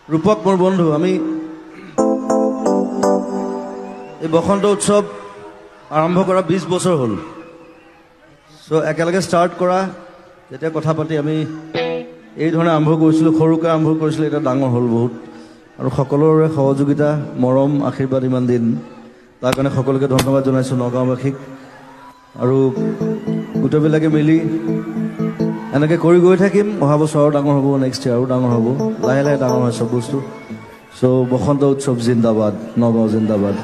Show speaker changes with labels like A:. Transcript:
A: ৰূপক মোৰ বন্ধু আমি এই বসন্ত উৎসৱ আৰম্ভ কৰা 20 বছৰ হ'ল সো একেলগে ষ্টাৰ্ট কৰা যেতিয়া কথা পাতি আমি এই ধৰণে আৰম্ভ কৰিছিলোঁ সৰুকৈ আৰম্ভ কৰিছিলোঁ এটা ডাঙৰ হ'ল বহুত আৰু সকলোৰে সহযোগিতা মৰম আশীৰ্বাদ ইমান দিন তাৰ কাৰণে সকলোকে ধন্যবাদ জনাইছোঁ নগাঁওবাসীক আৰু গোটেইবিলাকে মিলি এনেকৈ কৰি গৈ থাকিম অহা বছৰ আৰু ডাঙৰ হ'ব নেক্সট ইয়াৰ আৰু ডাঙৰ হ'ব লাহে লাহে ডাঙৰ হয় চব বস্তু সো বসন্ত উৎসৱ জিন্দাবাদ নগাঁও জিন্দাবাদ